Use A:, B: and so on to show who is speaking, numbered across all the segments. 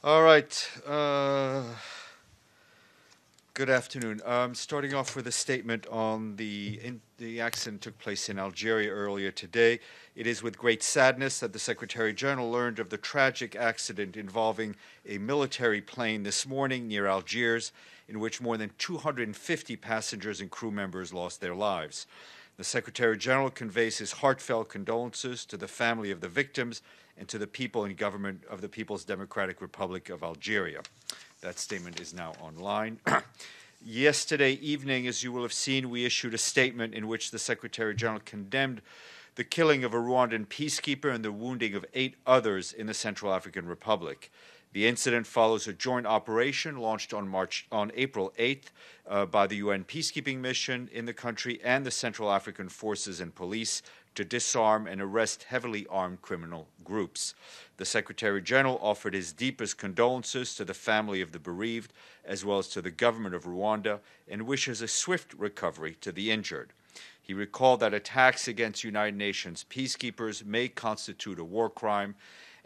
A: All right. Good afternoon. Starting off with a statement on the accident took place in Algeria earlier today. It is with great sadness that the Secretary General learned of the tragic accident involving a military plane this morning near Algiers, in which more than 250 passengers and crew members lost their lives. The Secretary General conveys his heartfelt condolences to the family of the victims and to the people and government of the People's Democratic Republic of Algeria. That statement is now online. Yesterday evening, as you will have seen, we issued a statement in which the Secretary General condemned the killing of a Rwandan peacekeeper and the wounding of 8 others in the Central African Republic. The incident follows a joint operation launched on April 8th by the UN peacekeeping mission in the country and the Central African forces and police to disarm and arrest heavily armed criminal groups. The Secretary General offered his deepest condolences to the family of the bereaved, as well as to the government of Rwanda, and wishes a swift recovery to the injured. He recalled that attacks against United Nations peacekeepers may constitute a war crime,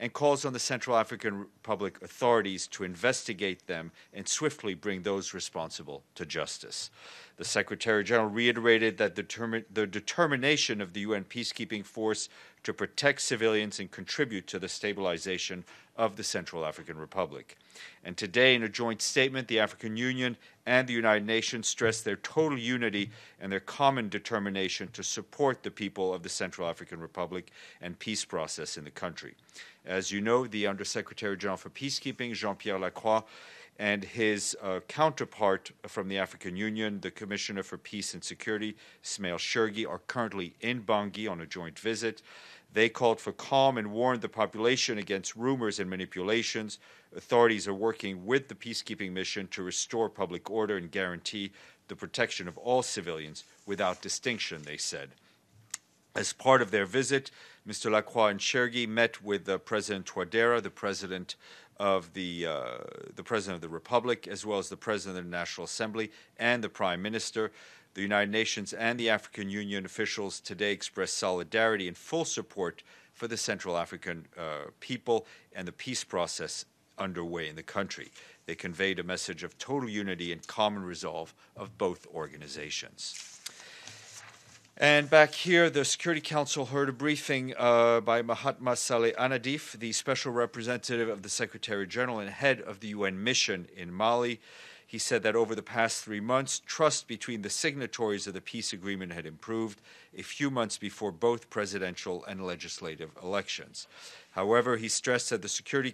A: and calls on the Central African Republic authorities to investigate them and swiftly bring those responsible to justice. The Secretary General reiterated that the determination of the UN peacekeeping force to protect civilians and contribute to the stabilization of the Central African Republic. And today, in a joint statement, the African Union and the United Nations stressed their total unity and their common determination to support the people of the Central African Republic and peace process in the country. As you know, the Undersecretary General for Peacekeeping, Jean-Pierre Lacroix, and his counterpart from the African Union, the Commissioner for Peace and Security, Ismail Shergi, are currently in Bangui on a joint visit. They called for calm and warned the population against rumors and manipulations. Authorities are working with the peacekeeping mission to restore public order and guarantee the protection of all civilians without distinction, they said. As part of their visit, Mr. Lacroix and Shergi met with President Touadéra, the President of the Republic, as well as the President of the National Assembly and the Prime Minister. The United Nations and the African Union officials today expressed solidarity and full support for the Central African people and the peace process underway in the country. They conveyed a message of total unity and common resolve of both organizations. And back here, the Security Council heard a briefing by Mahatma Saleh Anadif, the special representative of the Secretary General and head of the UN mission in Mali. He said that over the past 3 months, trust between the signatories of the peace agreement had improved a few months before both presidential and legislative elections. However, he stressed that the security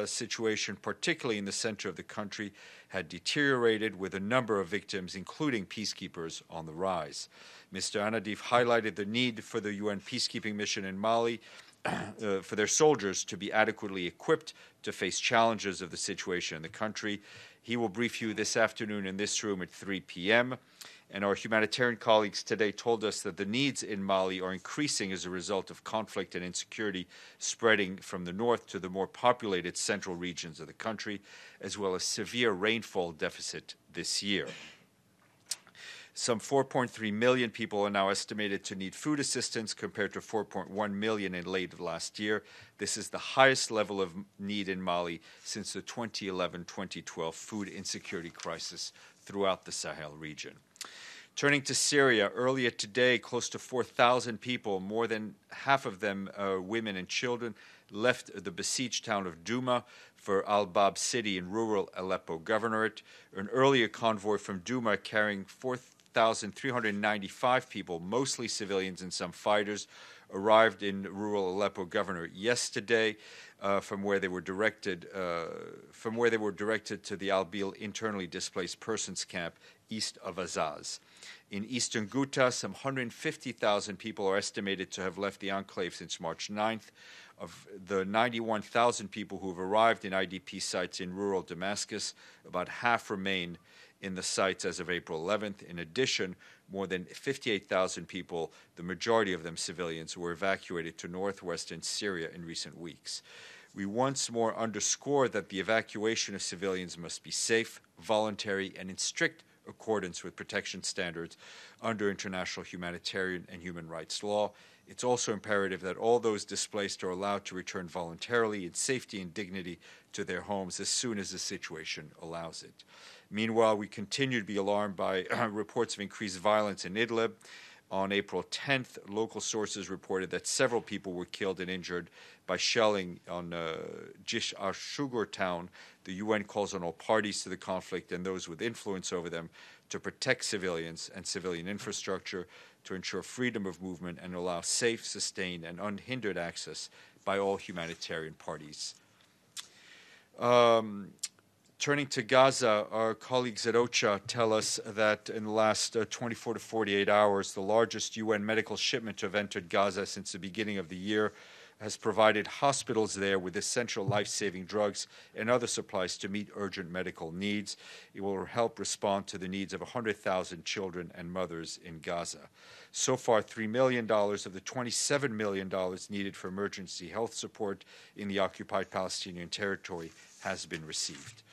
A: situation, particularly in the center of the country, had deteriorated with a number of victims, including peacekeepers, on the rise. Mr. Anadif highlighted the need for the UN peacekeeping mission in Mali for their soldiers to be adequately equipped to face challenges of the situation in the country. He will brief you this afternoon in this room at 3 p.m. And our humanitarian colleagues today told us that the needs in Mali are increasing as a result of conflict and insecurity spreading from the north to the more populated central regions of the country, as well as severe rainfall deficit this year. Some 4.3 million people are now estimated to need food assistance compared to 4.1 million in late last year. This is the highest level of need in Mali since the 2011-2012 food insecurity crisis throughout the Sahel region. Turning to Syria, earlier today, close to 4,000 people, more than half of them women and children, left the besieged town of Douma for Al-Bab city in rural Aleppo governorate. An earlier convoy from Douma carrying 4,395 people, mostly civilians and some fighters, arrived in rural Aleppo governorate yesterday, from where they were directed to the Al-Bil internally displaced persons camp east of Azaz. In eastern Ghouta, some 150,000 people are estimated to have left the enclave since March 9th. Of the 91,000 people who have arrived in IDP sites in rural Damascus, about half remain in the sites as of April 11th. In addition, more than 58,000 people, the majority of them civilians, were evacuated to northwestern Syria in recent weeks. We once more underscore that the evacuation of civilians must be safe, voluntary, and in strict accordance with protection standards under international humanitarian and human rights law. It's also imperative that all those displaced are allowed to return voluntarily in safety and dignity to their homes as soon as the situation allows it. Meanwhile, we continue to be alarmed by reports of increased violence in Idlib. On April 10th, local sources reported that several people were killed and injured by shelling on Jish al-Shugur town. The UN calls on all parties to the conflict and those with influence over them to protect civilians and civilian infrastructure, to ensure freedom of movement and allow safe, sustained, and unhindered access by all humanitarian parties. Turning to Gaza, our colleagues at OCHA tell us that in the last 24 to 48 hours, the largest UN medical shipment to have entered Gaza since the beginning of the year has provided hospitals there with essential life-saving drugs and other supplies to meet urgent medical needs. It will help respond to the needs of 100,000 children and mothers in Gaza. So far, $3 million of the $27 million needed for emergency health support in the occupied Palestinian territory has been received.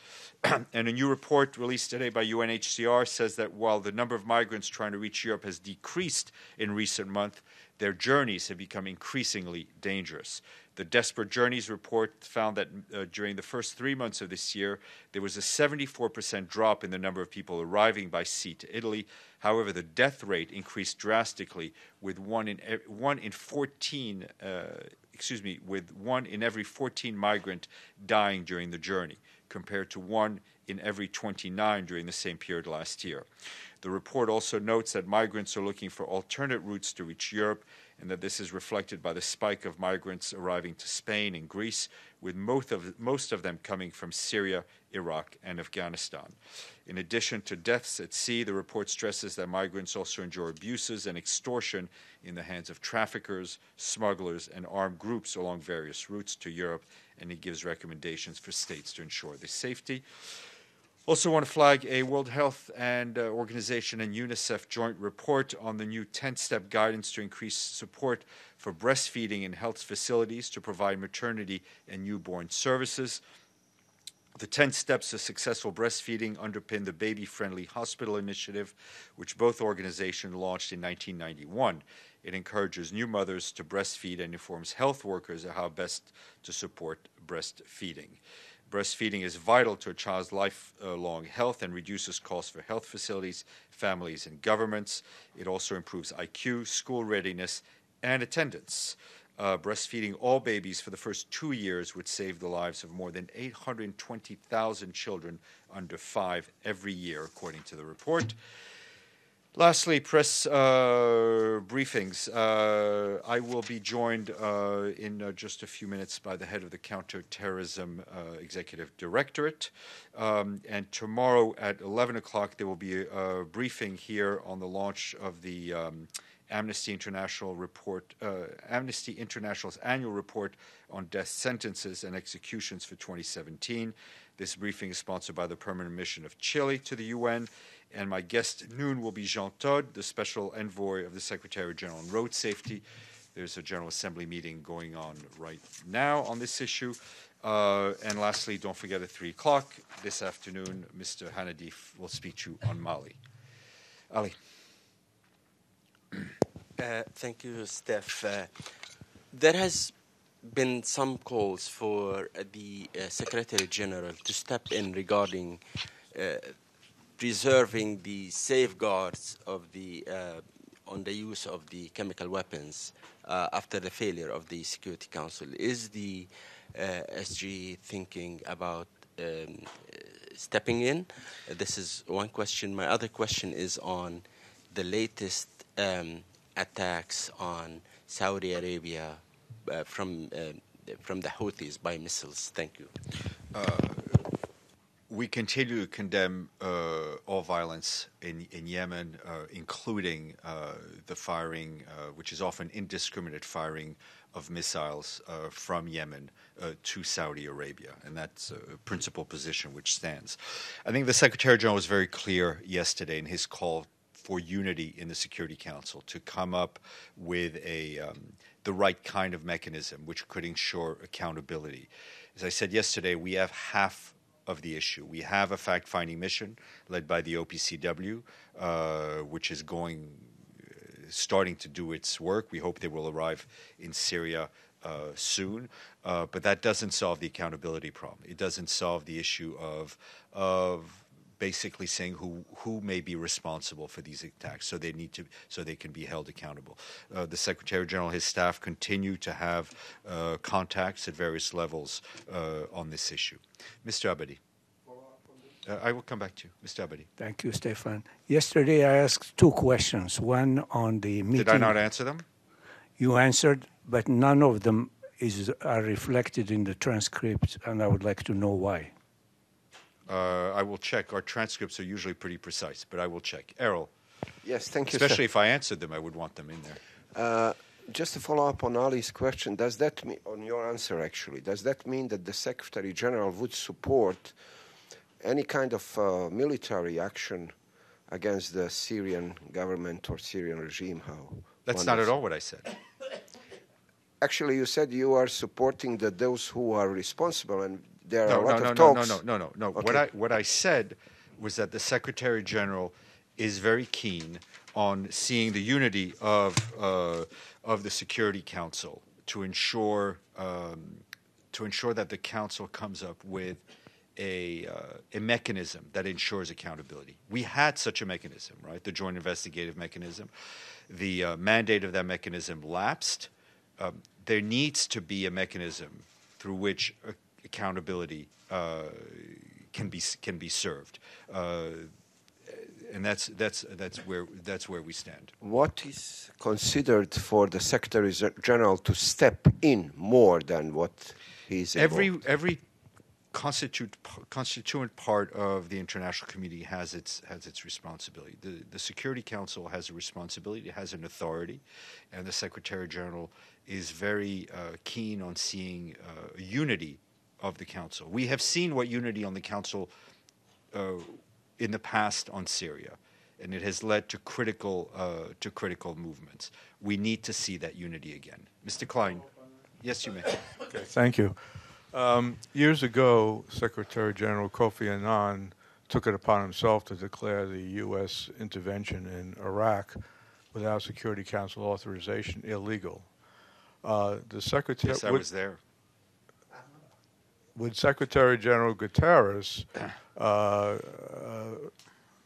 A: And a new report released today by UNHCR says that while the number of migrants trying to reach Europe has decreased in recent months, their journeys have become increasingly dangerous. The Desperate Journeys report found that during the first 3 months of this year, there was a 74% drop in the number of people arriving by sea to Italy. However, the death rate increased drastically, with one in every 14 migrant dying during the journey, compared to 1 in every 29 during the same period last year. The report also notes that migrants are looking for alternate routes to reach Europe, and that this is reflected by the spike of migrants arriving to Spain and Greece, with most of them coming from Syria, Iraq, and Afghanistan. In addition to deaths at sea, the report stresses that migrants also endure abuses and extortion in the hands of traffickers, smugglers, and armed groups along various routes to Europe, and it gives recommendations for states to ensure their safety. Also want to flag a World Health and Organization and UNICEF joint report on the new 10-step guidance to increase support for breastfeeding in health facilities to provide maternity and newborn services. The 10 steps to successful breastfeeding underpin the Baby-Friendly Hospital Initiative, which both organizations launched in 1991. It encourages new mothers to breastfeed and informs health workers of how best to support breastfeeding. Breastfeeding is vital to a child's lifelong health and reduces costs for health facilities, families, and governments. It also improves IQ, school readiness, and attendance. Breastfeeding all babies for the first 2 years would save the lives of more than 820,000 children under 5 every year, according to the report. Lastly, press briefings. I will be joined in just a few minutes by the head of the Counterterrorism Executive Directorate. And tomorrow at 11 o'clock, there will be a briefing here on the launch of the Amnesty International's annual report on death sentences and executions for 2017. This briefing is sponsored by the Permanent Mission of Chile to the UN. And my guest at noon will be Jean Todt, the Special Envoy of the Secretary General on Road Safety. There's a General Assembly meeting going on right now on this issue. And lastly, don't forget at 3 o'clock this afternoon, Mr. Hanadif will speak to you on Mali. Ali.
B: Thank you, Steph. There has been some calls for the Secretary General to step in regarding preserving the safeguards of the on the use of the chemical weapons after the failure of the Security Council. Is the SG thinking about stepping in? This is one question. My other question is on the latest attacks on Saudi Arabia from the Houthis by missiles. Thank you.
A: We continue to condemn all violence in Yemen, including the firing, which is often indiscriminate firing of missiles from Yemen to Saudi Arabia. And that's a principal position which stands. I think the Secretary General was very clear yesterday in his call for unity in the Security Council to come up with the right kind of mechanism which could ensure accountability. As I said yesterday, we have half of the issue. We have a fact-finding mission led by the OPCW, which is going starting to do its work. We hope they will arrive in Syria soon, but that doesn't solve the accountability problem. It doesn't solve the issue of basically saying who may be responsible for these attacks, so they can be held accountable. The Secretary General, his staff continue to have contacts at various levels on this issue. Mr. Abadi. I will come back to you, Mr. Abadi.
C: Thank you, Stéphane. Yesterday I asked two questions. One on the meeting.
A: Did I not answer them?
C: You answered, but none of them are reflected in the transcript, and I would like to know why.
A: I will check. Our transcripts are usually pretty precise, but I will check. Errol.
D: Yes, thank you,
A: Especially if I answered them, I would want them in there.
D: Just to follow up on Ali's question, does that mean, on your answer actually, does that mean that the Secretary General would support any kind of military action against the Syrian government or Syrian regime?
A: That's not at all what I said.
D: Actually, you said you are supporting those who are responsible, and there are a lot
A: of
D: talks.
A: No.
D: Okay.
A: What I said was that the Secretary General is very keen on seeing the unity of the Security Council to ensure that the Council comes up with a mechanism that ensures accountability. We had such a mechanism, right? The Joint Investigative Mechanism. The mandate of that mechanism lapsed. There needs to be a mechanism through which accountability can be served, and that's where we stand.
D: What is considered for the Secretary General to step in more than what he's involved?
A: Every constituent part of the international community has its responsibility. The Security Council has a responsibility, it has an authority, and the Secretary General is very keen on seeing unity of the Council. We have seen what unity on the Council in the past on Syria, and it has led to critical movements. We need to see that unity again. Mr. Klein, yes, you may.
E: Okay, thank you. Years ago, Secretary General Kofi Annan took it upon himself to declare the U.S. intervention in Iraq without Security Council authorization illegal. The Secretary,
A: yes, I was there.
E: Would Secretary General Guterres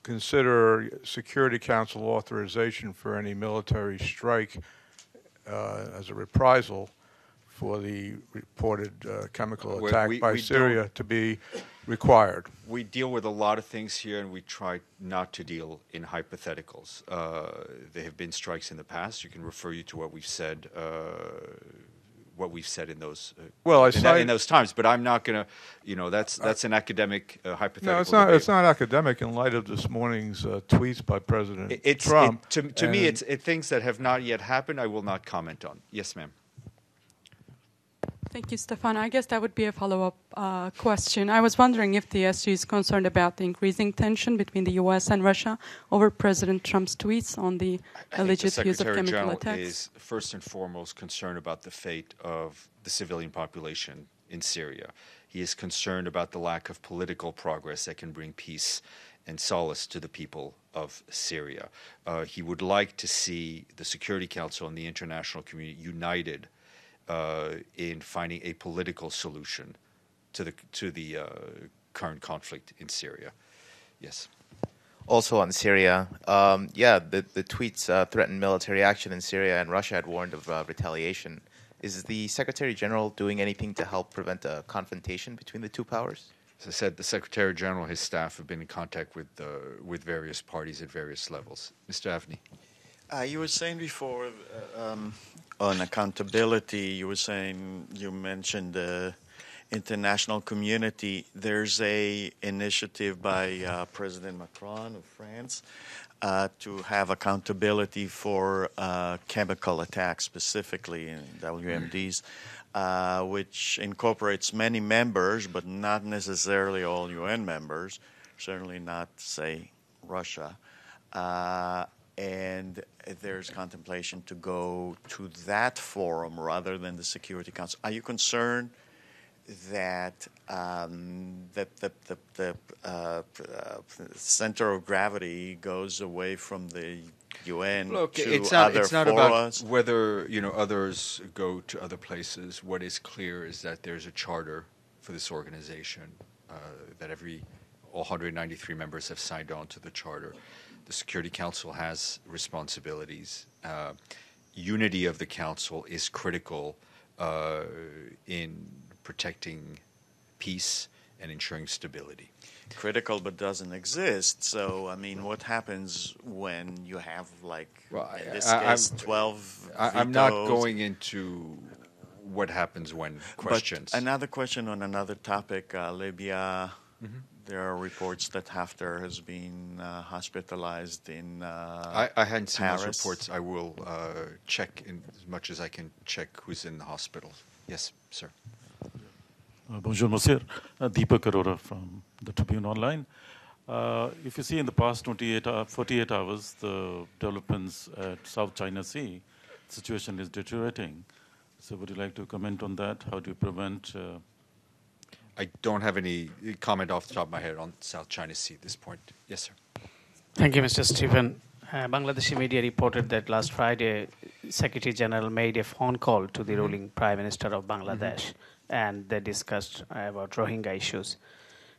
E: consider Security Council authorization for any military strike as a reprisal for the reported chemical attack by Syria to be required?
A: We deal with a lot of things here, and we try not to deal in hypotheticals. There have been strikes in the past. You can refer you to what we've said. What we've said in those in those times, but I'm not going to, that's an academic hypothetical.
E: No, it's not academic in light of this morning's tweets by President Trump.
A: To me, it's things that have not yet happened. I will not comment on. Yes, ma'am.
F: Thank you, Stéphane. I guess that would be a follow-up question. I was wondering if the SG is concerned about the increasing tension between the U.S. and Russia over President Trump's tweets on the alleged use of chemical attacks.
A: The Secretary General is first and foremost concerned about the fate of the civilian population in Syria. He is concerned about the lack of political progress that can bring peace and solace to the people of Syria. He would like to see the Security Council and the international community united in finding a political solution to the current conflict in Syria. Yes.
G: Also on Syria, the tweets threatened military action in Syria, and Russia had warned of retaliation. Is the Secretary General doing anything to help prevent a confrontation between the two powers?
A: As I said, the Secretary General and his staff have been in contact with various parties at various levels. Mr. Avni.
H: You were saying before on accountability, you mentioned the international community. There's a initiative by President Macron of France to have accountability for chemical attacks, specifically in WMDs, which incorporates many members, but not necessarily all UN members, certainly not, say, Russia. And there's contemplation to go to that forum rather than the Security Council. Are you concerned that the center of gravity goes away from the UN,
A: Look,
H: to
A: it's
H: other
A: not about
H: forums?
A: whether others go to other places. What is clear is that there's a charter for this organization that all 193 members have signed on to the charter. The Security Council has responsibilities. Unity of the Council is critical in protecting peace and ensuring stability.
H: Critical but doesn't exist. So, I mean, what happens when you have, like, in this case, 12
A: I'm not
H: vetoes?
A: going into what happens when questions.
H: But another question on another topic, Libya. There are reports that Haftar has been hospitalized in
A: I hadn't seen those
H: Paris.
A: reports. I will check as much as I can check who's in the hospital. Yes, sir.
I: Bonjour, monsieur. Deepak Arora from the Tribune Online. If you see in the past 48 hours, the developments at South China Sea, the situation is deteriorating. So would you like to comment on that? How do you prevent...
A: I don't have any comment off the top of my head on South China Sea at this point. Yes, sir.
J: Thank you, Mr. Stephen. Bangladeshi media reported that last Friday, Secretary General made a phone call to the ruling Prime Minister of Bangladesh, and they discussed about Rohingya issues.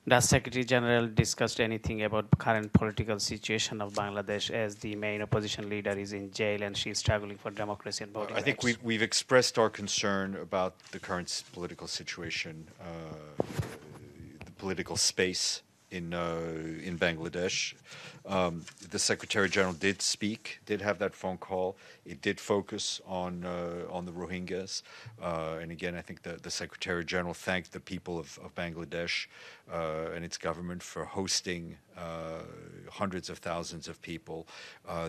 J: Does Secretary General discussed anything about current political situation of Bangladesh, as the main opposition leader is in jail and she is struggling for democracy and voting
A: I think
J: rights?
A: we've expressed our concern about the current political situation, the political space in Bangladesh. The Secretary General did have that phone call. It did focus on the Rohingyas, and again, I think the Secretary General thanked the people of Bangladesh and its government for hosting hundreds of thousands of people.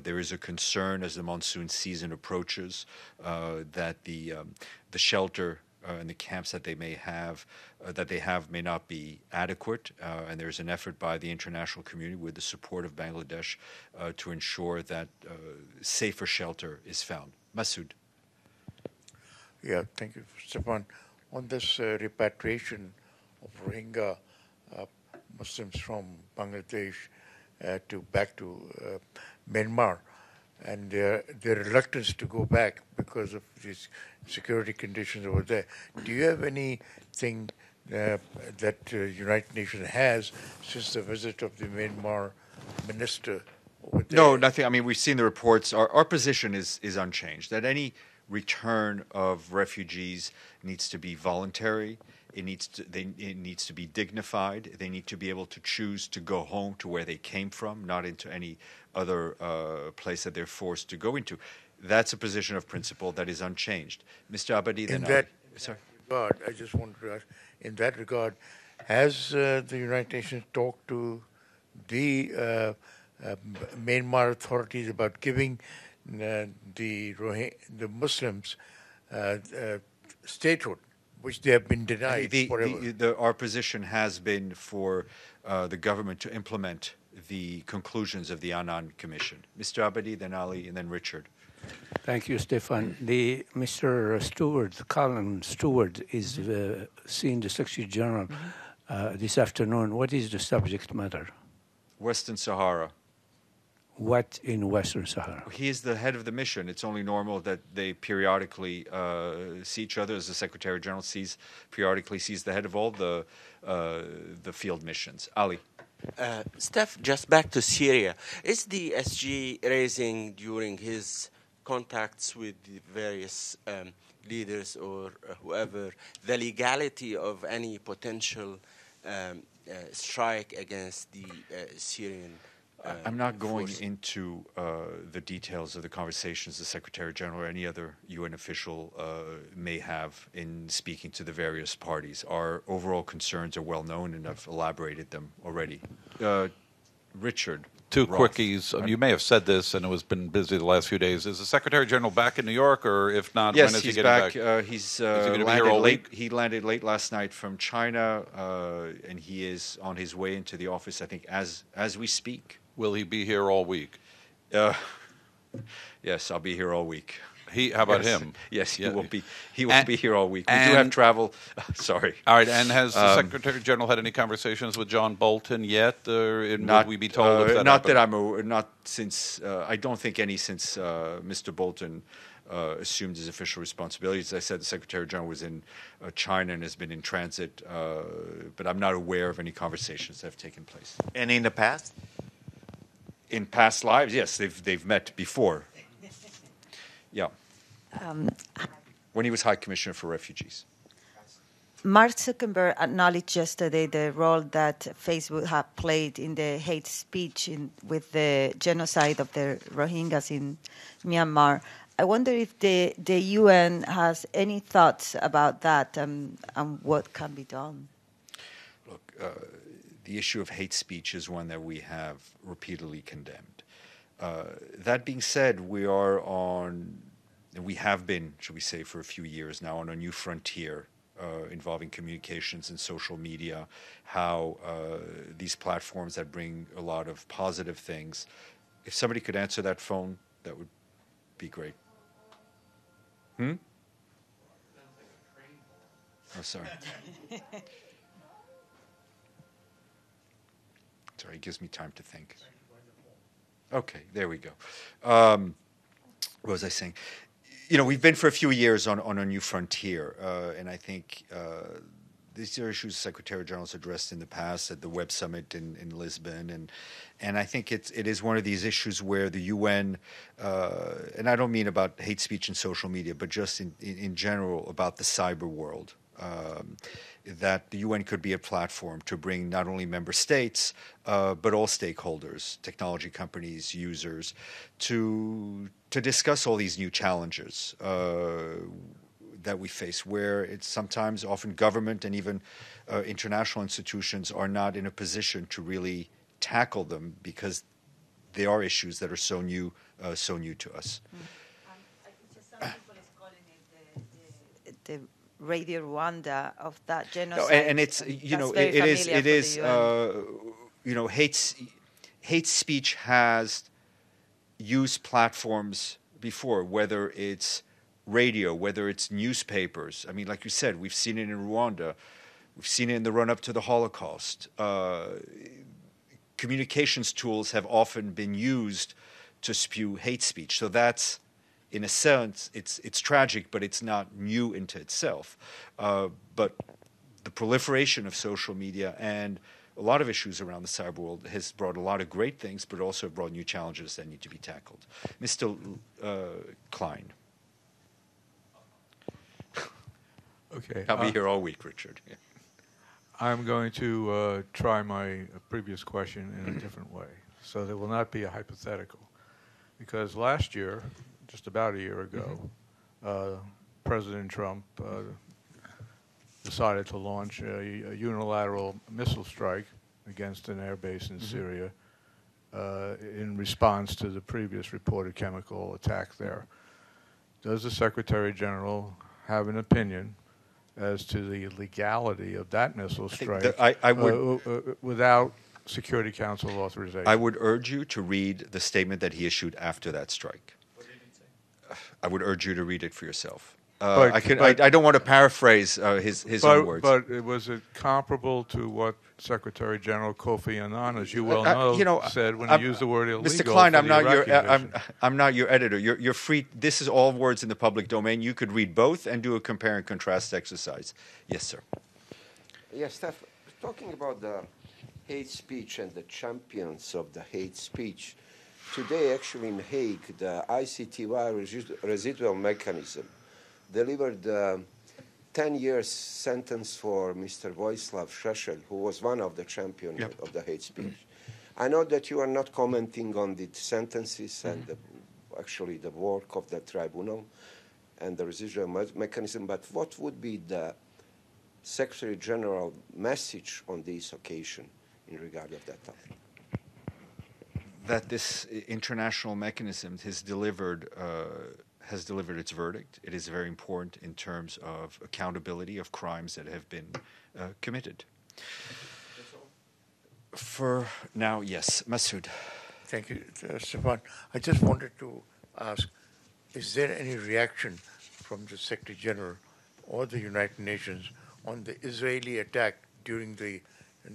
A: There is a concern as the monsoon season approaches that the shelter and the camps that they have may not be adequate, and there's an effort by the international community with the support of Bangladesh to ensure that safer shelter is found. Masood.
K: Yeah, thank you, Stéphane. On this repatriation of Rohingya Muslims from Bangladesh back to Myanmar, and their reluctance to go back because of these security conditions over there. Do you have anything that United Nations has since the visit of the Myanmar minister over there?
A: No, nothing. I mean, we've seen the reports. Our position is unchanged, that any return of refugees needs to be voluntary. It needs to be dignified. They need to be able to choose to go home to where they came from, not into any other place that they're forced to go into. That's a position of principle that is unchanged. Mr. Abadi, then
K: regard, I just wanted to ask, in that regard, has the United Nations talked to the Myanmar authorities about giving the Muslims statehood, which they have been denied forever?
A: Our position has been for the government to implement the conclusions of the Annan Commission. Mr. Abadi, then Ali, and then Richard.
C: Thank you, Stéphane. Mr. Stewart, Colin Stewart, is seeing the Secretary General this afternoon. What is the subject matter?
A: Western Sahara.
C: What in Western Sahara?
A: He is the head of the mission. It's only normal that they periodically see each other, as the Secretary General periodically sees the head of all the field missions. Ali.
B: Steph, just back to Syria. Is the SG raising during his contacts with the various leaders or whoever the legality of any potential strike against the Syrian
A: I'm not going into the details of the conversations the Secretary General or any other UN official may have in speaking to the various parties. Our overall concerns are well known, and I've elaborated them already. Richard.
L: Two
A: Roth.
L: quickies. You may have said this, and it has been busy the last few days. Is the Secretary General back in New York, or if not,
A: yes,
L: when is he
A: he's
L: getting
A: back.
L: back?
A: He's
L: landed
A: landed
L: all
A: late.
L: week?
A: He landed late last night from China, and he is on his way into the office, I think, as we speak.
L: Will he be here all week?
A: Yes, I'll be here all week.
L: How about
A: yes.
L: him?
A: Yes, he
L: Yeah.
A: won't be. He won't be here all week. We do have travel. Sorry.
L: All right. And has the Secretary General had any conversations with John Bolton yet? Would we be told if that
A: not that
L: happened?
A: not since. I don't think any since Mr. Bolton assumed his official responsibilities. As I said, the Secretary General was in China and has been in transit, but I'm not aware of any conversations that have taken place.
H: And in the past?
A: In past lives, yes, they've met before. Yeah. When he was High Commissioner for Refugees.
M: Mark Zuckerberg acknowledged yesterday the role that Facebook had played in the hate speech with the genocide of the Rohingyas in Myanmar. I wonder if the UN has any thoughts about that and what can be done.
A: Look, the issue of hate speech is one that we have repeatedly condemned. That being said, we have been, should we say, for a few years now on a new frontier involving communications and social media, how these platforms that bring a lot of positive things. If somebody could answer that phone, that would be great. Oh, sorry. Sorry, it gives me time to think. Okay, there we go. What was I saying? You know, we've been for a few years on a new frontier, and I think these are issues Secretary General's addressed in the past at the Web Summit in Lisbon, and I think it is one of these issues where the UN, and I don't mean about hate speech and social media, but just in general about the cyber world, that the UN could be a platform to bring not only member states, but all stakeholders, technology companies, users, to discuss all these new challenges that we face, where it's sometimes often government and even international institutions are not in a position to really tackle them because they are issues that are so new to us.
M: Some people is calling it the Radio Rwanda of that genocide.
A: No, and it's it is hate speech has used platforms before, whether it's radio, whether it's newspapers. I mean, like you said, we've seen it in Rwanda. We've seen it in the run-up to the Holocaust. Communications tools have often been used to spew hate speech. So that's, in a sense, it's tragic, but it's not new into itself. But the proliferation of social media and a lot of issues around the cyber world has brought a lot of great things, but also brought new challenges that need to be tackled. Mr. Klein.
E: Okay.
A: I'll be here all week, Richard. Yeah.
E: I'm going to try my previous question in a different way, so there will not be a hypothetical. Because last year, just about a year ago, President Trump decided to launch a unilateral missile strike against an air base in Syria in response to the previous reported chemical attack there. Does the Secretary General have an opinion as to the legality of that missile strike
A: I would,
E: without Security Council authorization?
A: I would urge you to read the statement that he issued after that strike. What did he say? I would urge you to read it for yourself. I don't want to paraphrase his own words.
E: But was it comparable to what Secretary General Kofi Annan, as you well know, said when he used the word illegal?
A: Mr. Klein, I'm not your editor. You're free. This is all words in the public domain. You could read both and do a compare and contrast exercise. Yes, sir.
D: Yes, Steph, talking about the hate speech and the champions of the hate speech, today actually in Hague, the ICTY residual mechanism delivered 10 years sentence for Mr. Vojislav Šešelj, who was one of the champions of the hate speech. I know that you are not commenting on the sentences and actually the work of the tribunal and the residual mechanism, but what would be the Secretary General message on this occasion in regard of that topic?
A: That this international mechanism has delivered its verdict. It is very important in terms of accountability of crimes that have been committed. For now, yes. Masood.
K: Thank you, Stéphane. I just wanted to ask, is there any reaction from the Secretary General or the United Nations on the Israeli attack during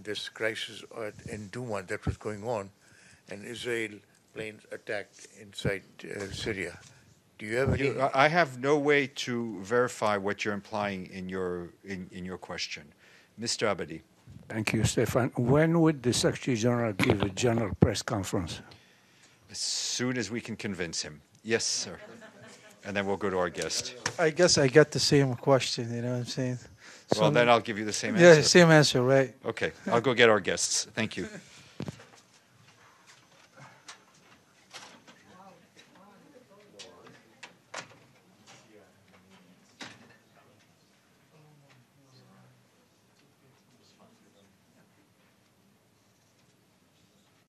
K: this crisis in Duma that was going on, and Israel planes attacked inside Syria? Do you have any?
A: I have no way to verify what you're implying in your question. Mr. Abadi.
C: Thank you, Stéphane. When would the Secretary General give a general press conference?
A: As soon as we can convince him. Yes, sir. And then we'll go to our guest.
N: I guess I get the same question, you know what I'm saying?
A: Well, then I'll give you the same answer.
N: Yeah, same answer, right.
A: Okay, I'll go get our guests. Thank you.